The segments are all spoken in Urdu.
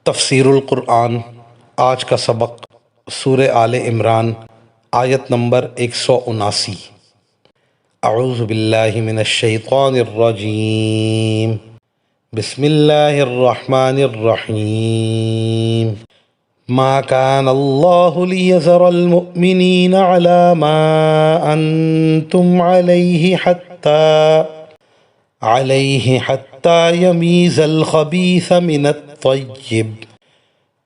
تفسیر القرآن۔ آج کا سبق سورہ آل عمران آیت نمبر 179۔ اعوذ باللہ من الشیطان الرجیم، بسم اللہ الرحمن الرحیم۔ ما كان الله ليذر المؤمنين على ما أنتم عليه حتى يميز الخبيث من الطيب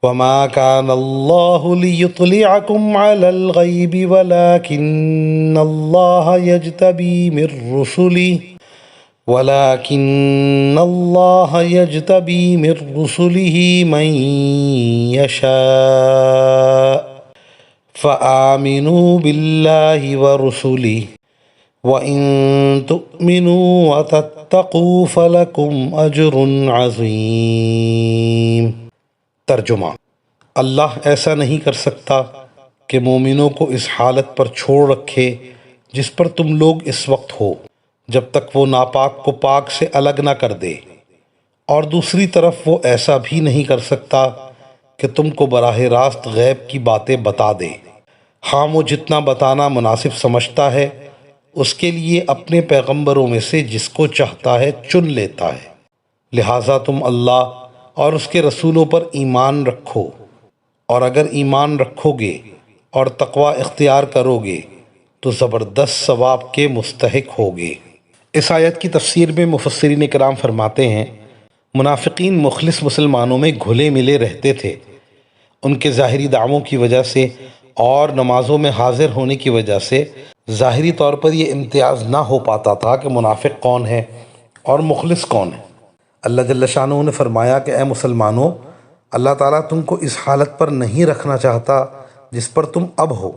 وما كان الله ليطلعكم على الغيب ولكن الله يجتبي من رسله من يشاء فآمنوا بالله ورسله وَإِن تُؤْمِنُوا وَتَتَّقُوا فَلَكُمْ أَجْرٌ عَظِيمٌ۔ ترجمہ: اللہ ایسا نہیں کر سکتا کہ مومنوں کو اس حالت پر چھوڑ رکھے جس پر تم لوگ اس وقت ہو، جب تک وہ ناپاک کو پاک سے الگ نہ کر دے، اور دوسری طرف وہ ایسا بھی نہیں کر سکتا کہ تم کو براہ راست غیب کی باتیں بتا دے۔ ہاں، وہ جتنا بتانا مناسب سمجھتا ہے اس کے لیے اپنے پیغمبروں میں سے جس کو چاہتا ہے چن لیتا ہے، لہٰذا تم اللہ اور اس کے رسولوں پر ایمان رکھو، اور اگر ایمان رکھو گے اور تقوی اختیار کرو گے تو زبردست ثواب کے مستحق ہوگے۔ اس آیت کی تفسیر میں مفسرین کرام فرماتے ہیں، منافقین مخلص مسلمانوں میں گھلے ملے رہتے تھے۔ ان کے ظاہری دعووں کی وجہ سے اور نمازوں میں حاضر ہونے کی وجہ سے ظاہری طور پر یہ امتیاز نہ ہو پاتا تھا کہ منافق کون ہے اور مخلص کون ہے۔ اللہ جل شانہ نے فرمایا کہ اے مسلمانوں، اللہ تعالیٰ تم کو اس حالت پر نہیں رکھنا چاہتا جس پر تم اب ہو،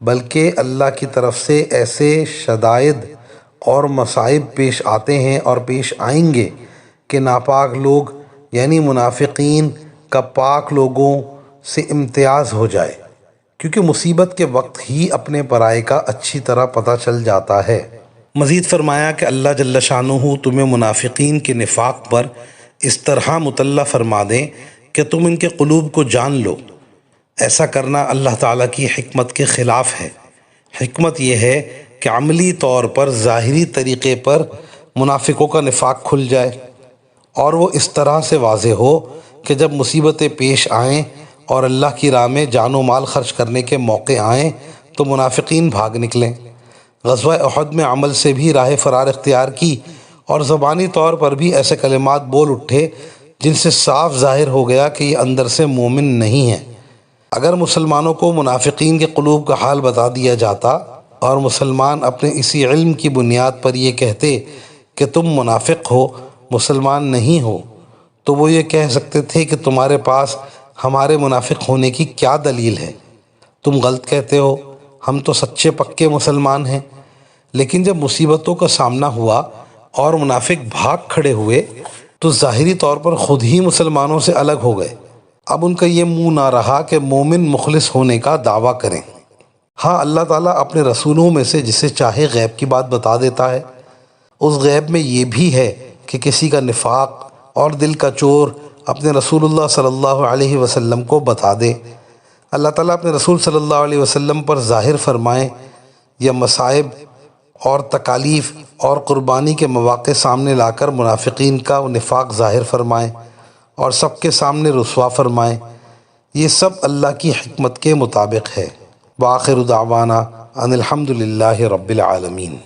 بلکہ اللہ کی طرف سے ایسے شدائد اور مصائب پیش آتے ہیں اور پیش آئیں گے کہ ناپاک لوگ یعنی منافقین کا پاک لوگوں سے امتیاز ہو جائے، کیونکہ مصیبت کے وقت ہی اپنے پرائے کا اچھی طرح پتہ چل جاتا ہے۔ مزید فرمایا کہ اللہ جل شانہ تمہیں منافقین کے نفاق پر اس طرح مطلع فرما دیں کہ تم ان کے قلوب کو جان لو۔ ایسا کرنا اللہ تعالیٰ کی حکمت کے خلاف ہے۔ حکمت یہ ہے کہ عملی طور پر ظاہری طریقے پر منافقوں کا نفاق کھل جائے، اور وہ اس طرح سے واضح ہو کہ جب مصیبتیں پیش آئیں اور اللہ کی راہ میں جان و مال خرچ کرنے کے موقع آئیں تو منافقین بھاگ نکلیں۔ غزوہ احد میں عمل سے بھی راہ فرار اختیار کی اور زبانی طور پر بھی ایسے کلمات بول اٹھے جن سے صاف ظاہر ہو گیا کہ یہ اندر سے مومن نہیں ہیں۔ اگر مسلمانوں کو منافقین کے قلوب کا حال بتا دیا جاتا اور مسلمان اپنے اسی علم کی بنیاد پر یہ کہتے کہ تم منافق ہو، مسلمان نہیں ہو، تو وہ یہ کہہ سکتے تھے کہ تمہارے پاس ہمارے منافق ہونے کی کیا دلیل ہے؟ تم غلط کہتے ہو، ہم تو سچے پکے مسلمان ہیں۔ لیکن جب مصیبتوں کا سامنا ہوا اور منافق بھاگ کھڑے ہوئے تو ظاہری طور پر خود ہی مسلمانوں سے الگ ہو گئے۔ اب ان کا یہ منہ نہ رہا کہ مومن مخلص ہونے کا دعویٰ کریں۔ ہاں، اللہ تعالیٰ اپنے رسولوں میں سے جسے چاہے غیب کی بات بتا دیتا ہے۔ اس غیب میں یہ بھی ہے کہ کسی کا نفاق اور دل کا چور اپنے رسول اللہ صلی اللہ علیہ وسلم کو بتا دے۔ اللہ تعالیٰ اپنے رسول صلی اللہ علیہ وسلم پر ظاہر فرمائیں یا مصائب اور تکالیف اور قربانی کے مواقع سامنے لا کر منافقین کا نفاق ظاہر فرمائیں اور سب کے سامنے رسوا فرمائیں، یہ سب اللہ کی حکمت کے مطابق ہے۔ وآخر دعوانا ان الحمد للہ رب العالمین۔